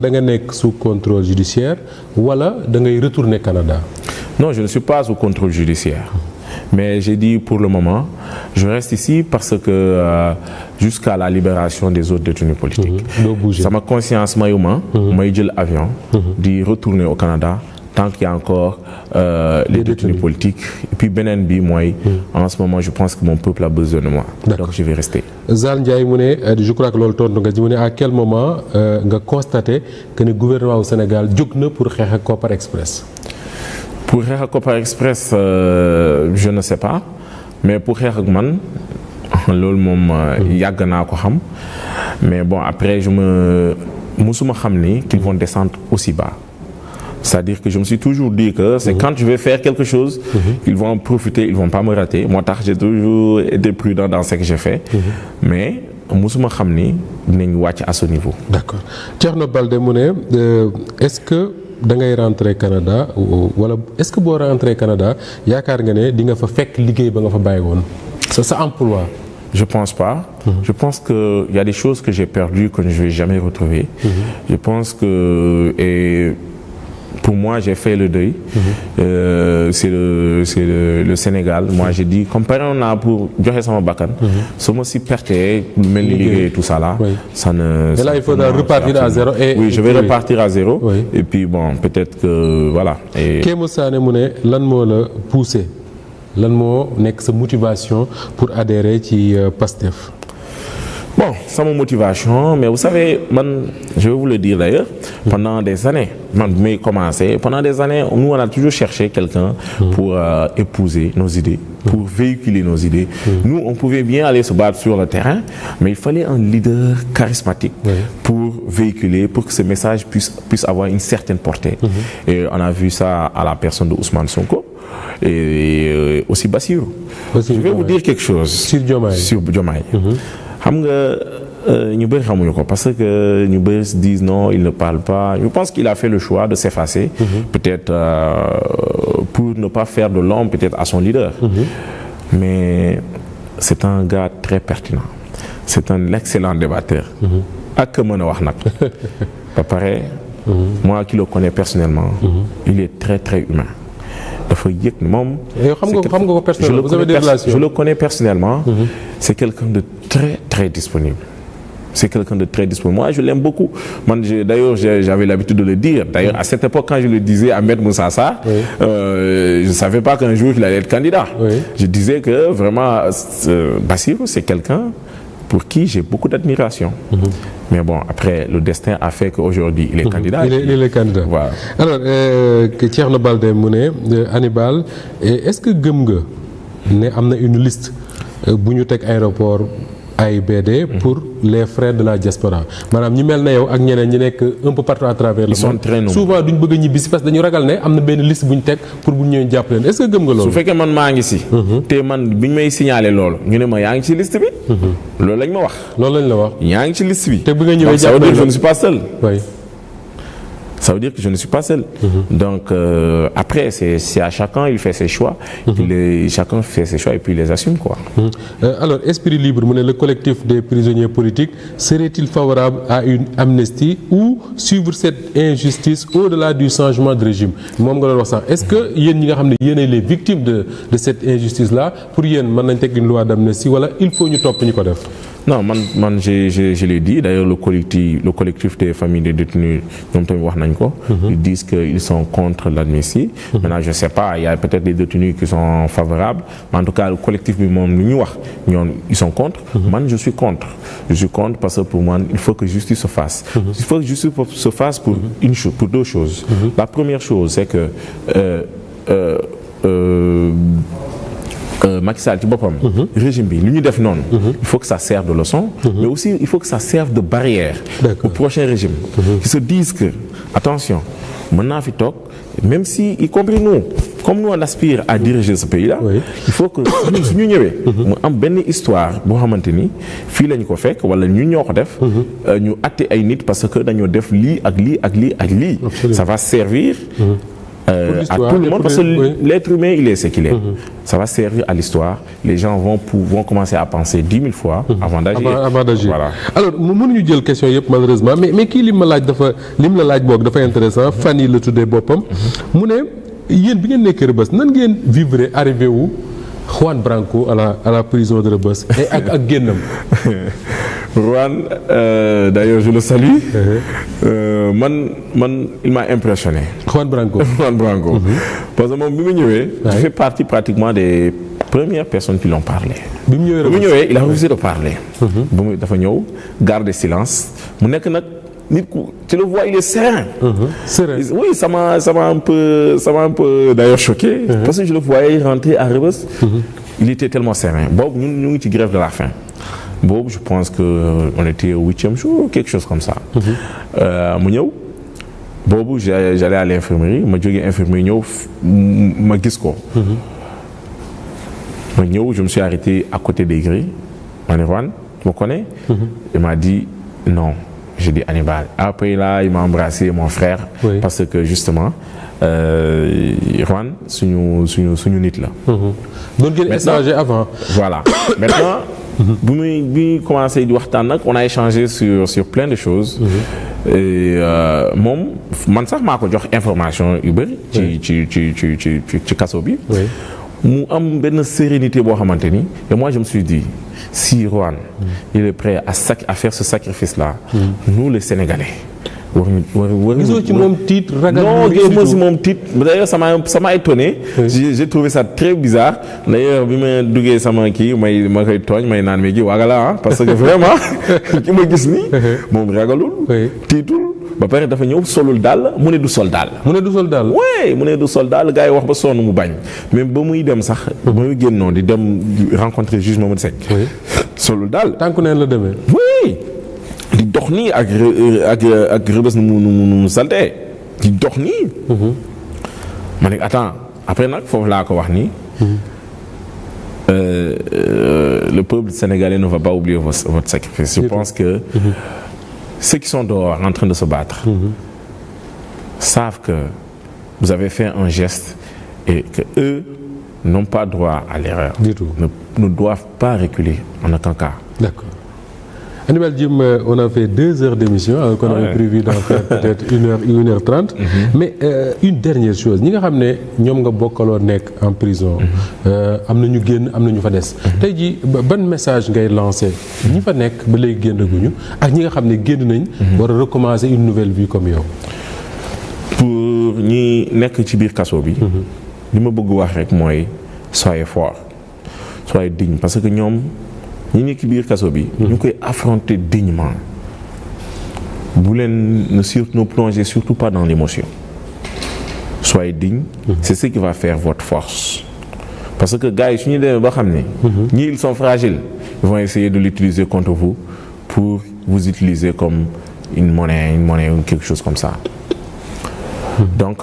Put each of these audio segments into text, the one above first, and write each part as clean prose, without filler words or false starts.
da nga nekk sous contrôle judiciaire wala da ngay retourner Canada? Non, je ne suis pas sous contrôle judiciaire. Mais j'ai dit pour le moment, je reste ici parce que jusqu'à la libération des autres détenus politiques. Sama conscience mayuma may jël avion di retourner au Canada tant qu'il y a encore les détenus politiques. Et puis beneen bi mooy en ce moment je pense que mon peuple a besoin de moi. Donc je vais rester. Zal Ndiaye mu ne je crois que loolu tontu nga ci mu ne à quel moment nga constaté que le gouvernement au Sénégal jóg na pour xeex ak Kopar Express? Pour xeex ak Kopar Express je ne sais pas mais pour xeex ak man loolu moom yàgg naa ko xam mais bon après musuma xam ni qu'ils vont descendre aussi bas. C'est-à-dire que je me suis toujours dit que c'est quand je vais faire quelque chose qu'ils vont en profiter, ils vont pas me rater. Moi j'ai toujours été prudent dans ce que j'ai fait mais musuma xam ni dinañ wàcc à ce niveau. D'accord. Thierno Baldé mu ne est-ce que da ngay rentrer Canada wala est-ce que boo rentrer Canada yaakaar nga ne di nga fa fekk liggéey ba nga fa bàyyi woon sa emploi? Je pense pas. Je pense que il y a des choses que j'ai perdues que je vais jamais retrouver. Je pense que pour moi j'ai fait le deuil. C'est le Sénégal. Moi j'ai dit comme pare naa pour joxe sama bakkan. su ma si pertee mel ni liggéey tout ça là. Ça ne. Et là il faudra repartir à zéro. Oui, je vais repartir à zéro. Oui. Et puis bon peut-être que voilà. Kémo Sané mu ne lan moo la poussé lan moo nekk sa motivation pour adhérer ci PASTEF? Bon, c'est ma motivation, mais vous savez, je vais vous le dire d'ailleurs, pendant des années, pendant des années, nous on a toujours cherché quelqu'un pour épouser nos idées, pour véhiculer nos idées. Nous, on pouvait bien aller se battre sur le terrain, mais il fallait un leader charismatique pour véhiculer, pour que ce message puisse avoir une certaine portée. Et on a vu ça à la personne de Ousmane Sonko. Et aussi Bassirou. Je vais vous dire quelque chose sur Diomaye. Xam nga ñu bëri xamuñu ko parce que ñu bëri se disent non il ne parle pas. Je pense qu'il a fait le choix de s'effacer peut-être pour ne pas faire de l'ombre peut-être à son leader. Mais c'est un gars très pertinent. C'est un excellent débatteur. Ak mën a wax nag. Ba pare moi qui le connais personnellement, il est très très humain. Dafa yëg moom. xam nga ko personnellement. Vous avez des relations. Je le connais personnellement. C'est quelqu'un de très très disponible. C'est quelqu'un de très disponible. Moi, je l'aime beaucoup. D'ailleurs, j'avais l'habitude de le dire. D'ailleurs, à cette époque, quand je le disais à Maître Moussa Sarr, je ne savais pas qu'un jour il allait être candidat. Je disais que vraiment, Bassirou, c'est quelqu'un pour qui j'ai beaucoup d'admiration. Mais bon, après, le destin a fait qu'aujourd'hui, il est candidat. Il est candidat. Voilà. Alors, Thierno Baldé mu ne Hannibal, est-ce que gëm nga ne am na une liste bu ñu teg aéroport AIBD pour les frères de la diaspora maanaam ñi mel na yow ak ñeneen ñi nekk un peu partout à travers le monde souvent duñ bëgg a ñibbisi parce que dañu ragal ne am na benn liste bu ñu teg pour bu ñu ñëwee jàpp leen est-ce que gëm nga loolu? su fekkee man maa ngi si. te man bi ñu may signalé loolu ñu ne ma yaa ngi ci liste bi. loolu lañ ma wax. loolu lañ la wax. yaa ngi ci liste bi. te bi nga ñëwee jàpp leen je ne suis pas seul. Oui. Ça veut dire que je ne suis pas seul. Donc après c'est à chacun il fait ses choix. Chacun fait ses choix et puis il les assume quoi. Alors Esprit Libre mu ne le collectif des prisonniers politiques serait-il favorable à une amnistie ou suivre cette injustice au-delà du changement de régime moom nga doon wax sax est-ce que yéen ñi nga xam ne yéenay les victimes de cette injustice là pour yéen mën nañ teg une loi d'amnistie wala il faut ñu topp ñu ko def? Non, je l'ai dit. D'ailleurs, le collectif des familles des détenus, ils disent qu'ils sont contre l'amnistie. Maintenant, je ne sais pas, il y a peut-être des détenus qui sont favorables. Mais en tout cas, le collectif, ils sont contre. Moi, je suis contre. Je suis contre parce que pour moi, il faut que justice se fasse. Il faut que justice se fasse pour deux choses. La première chose, c'est que Macky Sall ci boppam régime bi lu ñu def noonu il faut que ça serve de leçon mais aussi il faut que ça serve de barrière au prochain régime qui se disent que attention mën naa fi toog même si y compris nous comme nous on aspire à diriger ce pays là il faut que su ñu ñëwee mu am benn histoire boo xamante ni fii lañ ko fekk wala ñu ñoo ko def ñu atte ay nit parce que dañoo def lii ak lii ak lii ak lii ça va servir à tout le monde, parce que l'être humain, il est ce qu'il est. Ça va servir à l'histoire. Les gens vont commencer à penser 10 000 fois avant d'agir. Voilà. Alors, mënuñu jël question yëpp malheureusement mais kii lim la laaj boog dafa intéressant fan yi la tuddee boppam. mu ne yéen bi ngeen nekkee Rebeuss nan ngeen vivre arrivé wu Juan Branco à la prison de Rebeuss ak génnam. Juan, d'ailleurs je le salue. Man il m'a impressionné. Juan Branco. Parce que moom bi mu ñëwee. je fais partie pratiquement des premières personnes qui l'ont parlé. bi mu ñëwee il a refusé de parler. ba mu dafa ñëw garder silence mu nekk nag nit ku tu le vois il est serein. Serein. Oui, ça m'a un peu d'ailleurs choqué. Parce que je le voyais rentrer à Rebeuss. Il était tellement serein. Boobu ñu ngi ci grève de la faim. Boobu je pense que on était au 8e jour quelque chose comme ça. mu ñëw boobu j'allais à l'infirmerie ma jógee infirmerie ñëw ma gis ko. ma ñëw je me suis arrêté à côté des grilles. ma ne Juan tu me connais? Il m'a dit non. J'ai dit Hannibal. Après là, il m'a embrassé, mon frère, parce que justement, Juan, suñu nit la. Donc ngeen échangé avant. Voilà. Maintenant, bi commencé di waxtaan nag, on a échangé sur plein de choses. Et moom man sax maa ko jox information yu bëri. ci kaso bi. mu am benn sérénité boo xamante ni et moi je me suis dit si Juan il est prêt à faire ce sacrifice là nous les Sénégalais war gisoo ci moom titre ragal non gisuma ci moom titre d'ailleurs ça m'a étonné. J'ai trouvé ça très bizarre d'ailleurs bi ma duggee sama kii ma koy tooñ may naan mais gi waagala parce que vraiment ki ma gis ni moom ragalul tiitul ba pare dafa ñëw solul daal mu ne du sol daal. mu ne du sol daal. oui mu ne du sol daal gars yi wax ba sonn mu bañ même ba muy dem sax. ba muy génnoon di dem rencontrer juge Mamadou Seck. solul daal. tànku neen la demee. oui di dox nii ak Rebeuss nu mu saltee di dox nii. ma ne attends après nag foofu laa ko wax nii. Le peuple sénégalais ne va pas oublier votre sacrifice. Je pense que. Ceux qui sont dehors en train de se battre savent que vous avez fait un geste et que eux n'ont pas droit à l'erreur. Du tout. Ne doivent pas reculer en aucun cas. D'accord. Hannibal Djim, on a fait 2 heures d'émission, alors qu'on avait prévu d'en faire peut-être 1h30. Mais une dernière chose, ñi nga xam ne ñoom nga bokkaloo nekk en prison. am na ñu génn am na ñu fa des. tey jii ban message ngay lancé ñi fa nekk ba léegi génnaguñu ak ñi nga xam ne génn nañ. war a recommencer une nouvelle vie comme yow. pour ñi nekk ci biir kaso bi. li ma bëgg wax rek mooy soyez fort soyez digne parce que ñoom. ñi nekk ci biir kaso bi. ñu koy affronter dignement. bu leen ne plongez surtout pas dans l'émotion. soyez digne. C'est ce qui va faire votre force. parce que gars yi su ñu demee ba xam ne. ñii ils sont fragiles. Ils vont essayer de l'utiliser contre vous pour vous utiliser comme une monnaie ou quelque chose comme ça. Donc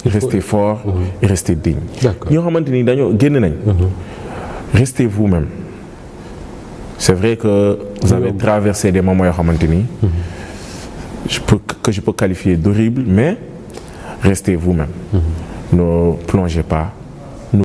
restez fort et restez digne. ñoo xamante ni dañoo génn nañ. Restez vous-même. C'est vrai que vous avez traversé des moments yoo xamante ni je peux qualifier d'horrible mais restez vous-même. Ne plongez pas